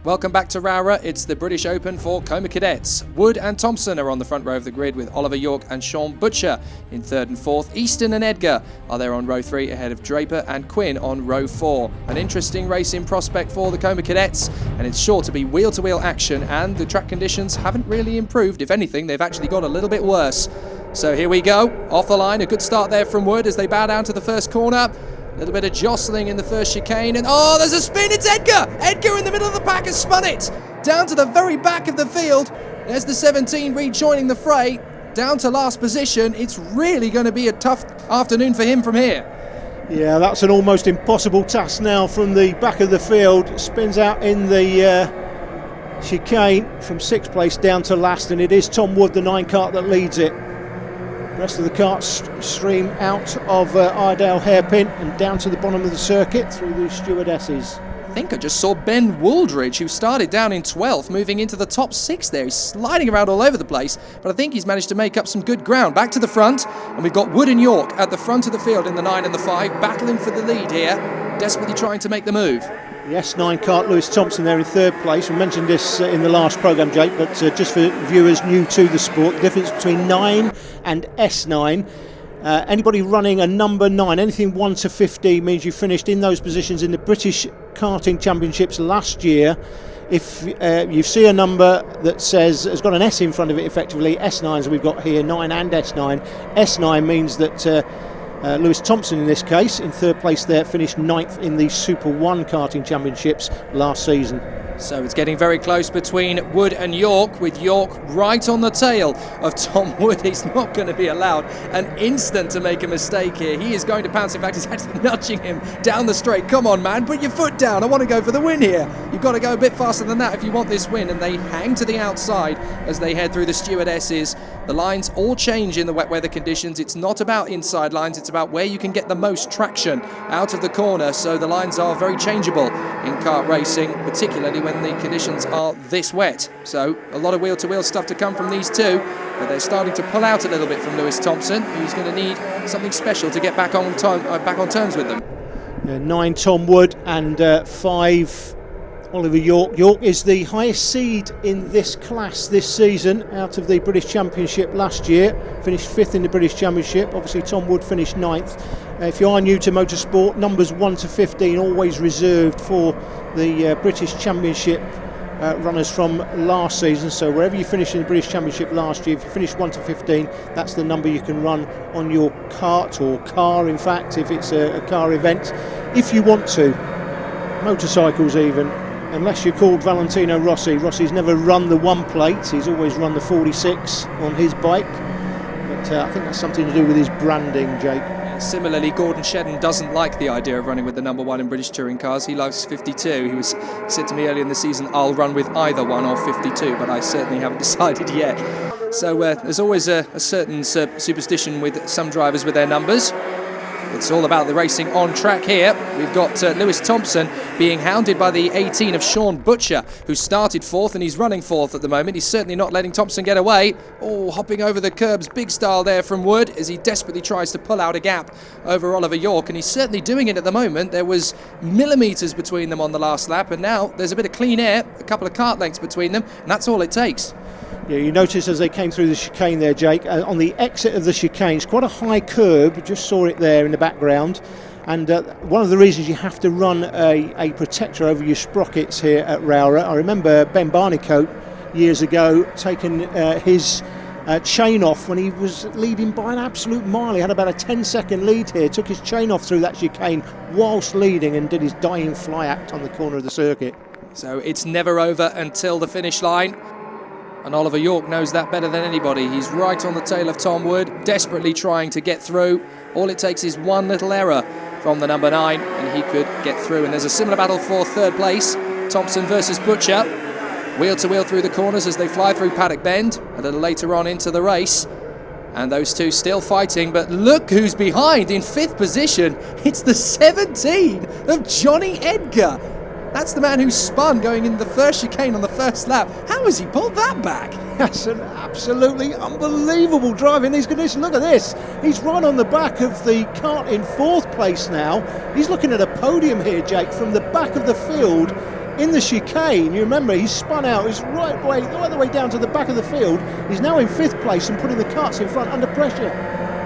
Welcome back to Rowrah. It's the British Open for Coma Cadets. Wood and Thompson are on the front row of the grid with Oliver York and Sean Butcher in third and fourth. Easton and Edgar are there on row 3 ahead of Draper and Quinn on row 4. An interesting racing prospect for the Coma Cadets, and it's sure to be wheel-to-wheel action, and the track conditions haven't really improved. If anything, they've actually got a little bit worse. So here we go, off the line, a good start there from Wood as they bow down to the first corner. A little bit of jostling in the first chicane, and oh, there's a spin, it's Edgar! Edgar in the middle of the pack has spun it! Down to the very back of the field. There's the 17 rejoining the fray, down to last position. It's really going to be a tough afternoon for him from here. Yeah, that's an almost impossible task now from the back of the field. Spins out in the chicane from 6th place down to last, and it is Tom Wood, the 9 kart, that leads it. The rest of the karts stream out of Iredale Hairpin and down to the bottom of the circuit through the stewardesses. I think I just saw Ben Wooldridge, who started down in 12th, moving into the top 6 there. He's sliding around all over the place, but I think he's managed to make up some good ground. Back to the front, and we've got Wood and York at the front of the field in the 9 and the 5, battling for the lead here, desperately trying to make the move. The S9 kart, Lewis Thompson there in 3rd place. We mentioned this in the last programme, Jake, but just for viewers new to the sport, the difference between 9 and S9. Anybody running a number 9, anything 1 to 15, means you finished in those positions in the British Karting Championships last year. If you see a number that has got an S in front of it, effectively, S9s we've got here, 9 and S9. S9 means that Lewis Thompson, in this case, in 3rd place there, finished 9th in the Super 1 Karting Championships last season. So it's getting very close between Wood and York, with York right on the tail of Tom Wood. He's not going to be allowed an instant to make a mistake here. He is going to pounce. In fact, he's actually nudging him down the straight. Come on, man, put your foot down. I want to go for the win here. You've got to go a bit faster than that if you want this win. And they hang to the outside as they head through the stewardesses. The lines all change in the wet weather conditions. It's not about inside lines. It's about where you can get the most traction out of the corner. So the lines are very changeable in kart racing, particularly when the conditions are this wet. So a lot of wheel-to-wheel stuff to come from these two, but they're starting to pull out a little bit from Lewis Thompson, who's going to need something special to get back on terms with them. 9 Tom Wood and 5 Oliver York. York is the highest seed in this class this season out of the British Championship last year. Finished 5th in the British Championship. Obviously Tom Wood finished 9th. If you are new to motorsport, numbers 1 to 15 always reserved for the British Championship runners from last season. So wherever you finished in the British Championship last year, if you finished 1 to 15, that's the number you can run on your kart, or car in fact, if it's a car event, if you want to. Motorcycles even. Unless you're called Valentino Rossi. Rossi's never run the 1 plate, he's always run the 46 on his bike. But I think that's something to do with his branding, Jake. Similarly, Gordon Shedden doesn't like the idea of running with the number 1 in British touring cars. He loves 52. He said to me earlier in the season, I'll run with either 1 or 52, but I certainly haven't decided yet. So there's always a certain superstition with some drivers with their numbers. It's all about the racing on track here. We've got Lewis Thompson being hounded by the 18 of Sean Butcher, who started 4th and he's running 4th at the moment. He's certainly not letting Thompson get away. Oh, hopping over the curbs, big style there from Wood as he desperately tries to pull out a gap over Oliver York, and he's certainly doing it at the moment. There was millimetres between them on the last lap, and now there's a bit of clean air, a couple of kart lengths between them, and that's all it takes. Yeah, you notice as they came through the chicane there, Jake, on the exit of the chicane, it's quite a high curb, just saw it there in the background, and one of the reasons you have to run a protector over your sprockets here at Rowrah. I remember Ben Barnicoat years ago taking his chain off when he was leading by an absolute mile. He had about a 10-second lead here, took his chain off through that chicane whilst leading and did his dying fly act on the corner of the circuit. So it's never over until the finish line. And Oliver York knows that better than anybody. He's right on the tail of Tom Wood, desperately trying to get through. All it takes is one little error from the number 9, and he could get through. And there's a similar battle for 3rd place. Thompson versus Butcher. Wheel to wheel through the corners as they fly through Paddock Bend a little later on into the race. And those two still fighting, but look who's behind in 5th position. It's the 17 of Johnny Edgar. That's the man who spun going in the first chicane on the first lap. How has he pulled that back? That's an absolutely unbelievable drive in these conditions. Look at this. He's right on the back of the kart in 4th place now. He's looking at a podium here, Jake, from the back of the field in the chicane. You remember, he spun out, he's right the way down to the back of the field. He's now in 5th place and putting the karts in front under pressure.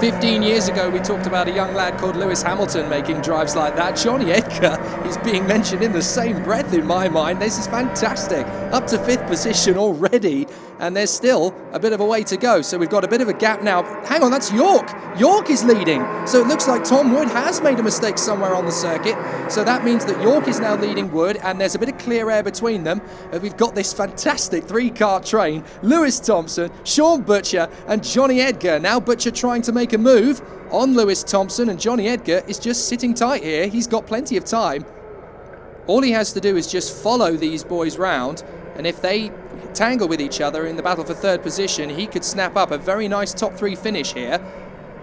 15 years ago, we talked about a young lad called Lewis Hamilton making drives like that. Johnny Edgar is being mentioned in the same breath in my mind. This is fantastic. Up to 5th position already, and there's still a bit of a way to go. So we've got a bit of a gap now. Hang on, that's York. York is leading. So it looks like Tom Wood has made a mistake somewhere on the circuit. So that means that York is now leading Wood, and there's a bit of clear air between them. And we've got this fantastic 3-car train. Lewis Thompson, Sean Butcher, and Johnny Edgar. Now Butcher trying to make a move on Lewis Thompson, and Johnny Edgar is just sitting tight here. He's got plenty of time. All he has to do is just follow these boys round, and if they tangle with each other in the battle for 3rd position, he could snap up a very nice top 3 finish here.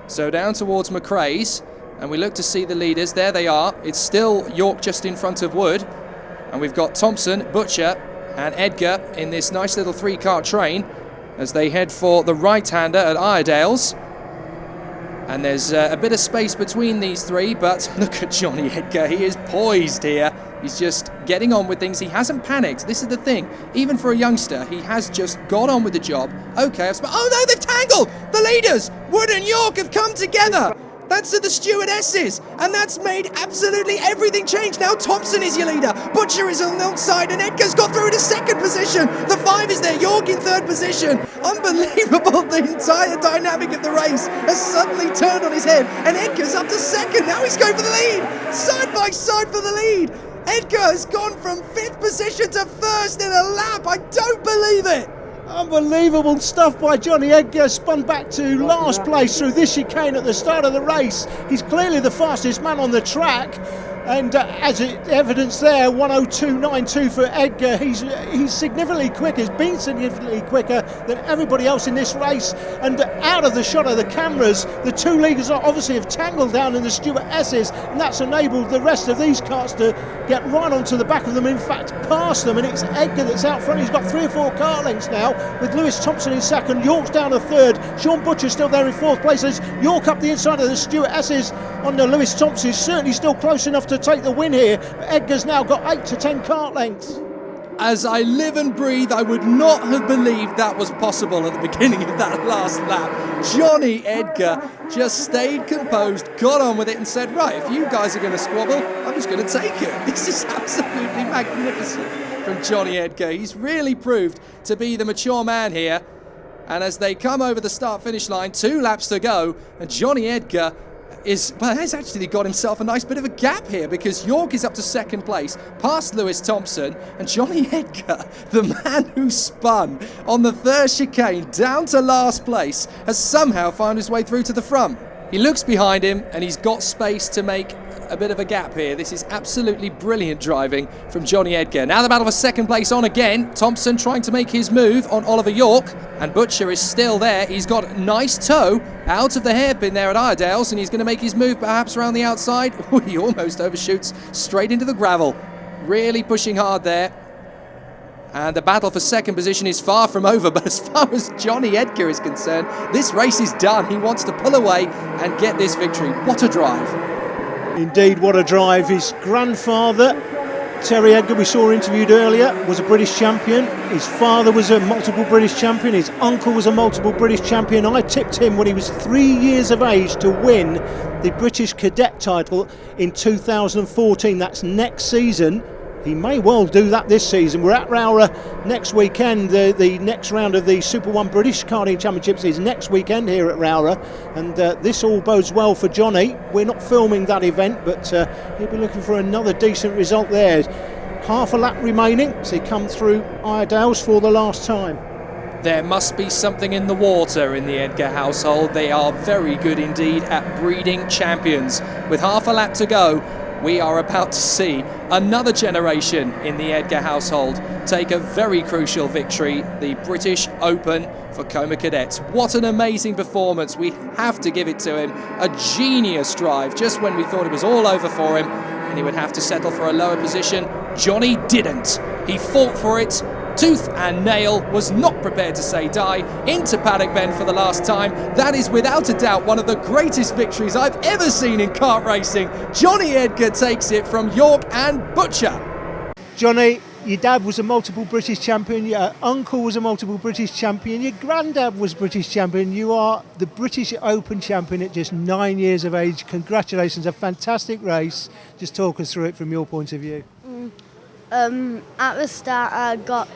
So down towards McRae's, and we look to see the leaders. There they are. It's still York just in front of Wood, and we've got Thompson, Butcher and Edgar in this nice little 3-car train as they head for the right-hander at Iredale's. And there's a bit of space between these 3, but look at Johnny Edgar. He is poised here. He's just getting on with things. He hasn't panicked. This is the thing. Even for a youngster, he has just got on with the job. Okay, oh no, they've tangled! The leaders, Wood and York, have come together. That's at the stewardesses, and that's made absolutely everything change. Now Thompson is your leader, Butcher is alongside, and Edgar's got through to 2nd position. The 5 is there, York in 3rd position. Unbelievable, the entire dynamic of the race has suddenly turned on his head, and Edgar's up to 2nd. Now he's going for the lead, side by side for the lead. Edgar has gone from 5th position to 1st in a lap. I don't believe it. Unbelievable stuff by Johnny Edgar, spun back to last place through this chicane at the start of the race. He's clearly the fastest man on the track, and as evidenced there, 1:02.92 for Edgar. He's significantly quicker, has been significantly quicker than everybody else in this race, and out of the shot of the cameras, the 2 leaders obviously have tangled down in the stewardesses, and that's enabled the rest of these karts to get right onto the back of them, in fact past them, and it's Edgar that's out front. He's got 3 or 4 car lengths now, with Lewis Thompson in 2nd, York's down to 3rd, Sean Butcher still there in 4th place. As York up the inside of the stewardesses under Lewis Thompson, is certainly still close enough to take the win here, but Edgar's now got 8 to 10 kart lengths. As I live and breathe, I would not have believed that was possible at the beginning of that last lap. Johnny Edgar just stayed composed, got on with it and said, right, if you guys are going to squabble, I'm just going to take it. This is absolutely magnificent from Johnny Edgar. He's really proved to be the mature man here. And as they come over the start-finish line, 2 laps to go, and Johnny Edgar has actually got himself a nice bit of a gap here, because York is up to 2nd place, past Lewis Thompson, and Johnny Edgar, the man who spun on the 3rd chicane down to last place, has somehow found his way through to the front. He looks behind him, and he's got space to make a bit of a gap here. This is absolutely brilliant driving from Johnny Edgar. Now the battle for 2nd place on again. Thompson trying to make his move on Oliver York, and Butcher is still there. He's got a nice toe out of the hairpin there at Iredale's, and he's going to make his move perhaps around the outside. He almost overshoots straight into the gravel. Really pushing hard there. And the battle for 2nd position is far from over, but as far as Johnny Edgar is concerned, this race is done. He wants to pull away and get this victory. What a drive. Indeed, what a drive. His grandfather, Terry Edgar, we saw interviewed earlier, was a British champion. His father was a multiple British champion. His uncle was a multiple British champion. I tipped him when he was 3 years of age to win the British Cadet title in 2014. That's next season. He may well do that this season. We're at Rowrah next weekend. The next round of the Super 1 British Karting Championships is next weekend here at Rowrah, and this all bodes well for Johnny. We're not filming that event, but he'll be looking for another decent result there. Half a lap remaining as he come through Iredale's for the last time. There must be something in the water in the Edgar household. They are very good indeed at breeding champions. With half a lap to go, we are about to see another generation in the Edgar household take a very crucial victory, the British Open for Coma Cadets. What an amazing performance. We have to give it to him. A genius drive just when we thought it was all over for him and he would have to settle for a lower position. Johnny didn't. He fought for it. Tooth and nail, was not prepared to say die, into Paddock Bend for the last time. That is without a doubt one of the greatest victories I've ever seen in kart racing. Johnny Edgar takes it from York and Butcher. Johnny, Your dad was a multiple British champion, your uncle was a multiple British champion, your granddad was British champion. You are the British Open champion at just 9 years of age. Congratulations, a fantastic race. Just talk us through it from your point of view. At the start I got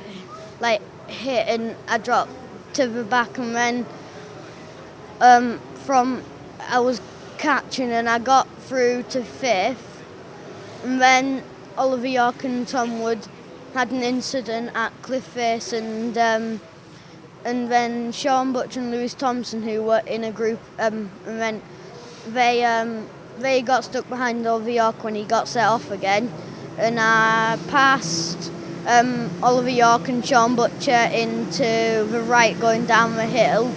hit and I dropped to the back, and then I was catching and I got through to 5th, and then Oliver York and Tom Wood had an incident at Cliff Face, and then Sean Butch and Lewis Thompson, who were in a group, and then they got stuck behind Oliver York when he got set off again, and I passed Oliver York and Sean Butcher into the right going down the hill,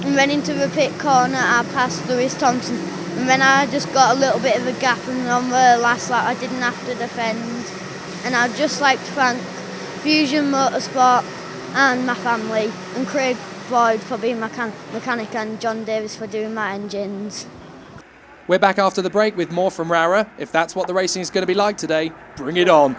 and then into the pit corner I passed Lewis Thompson, and then I just got a little bit of a gap, and on the last lap I didn't have to defend. And I'd just like to thank Fusion Motorsport and my family, and Craig Boyd for being my mechanic, and John Davis for doing my engines. We're back after the break with more from Rara. If that's what the racing is going to be like today, bring it on.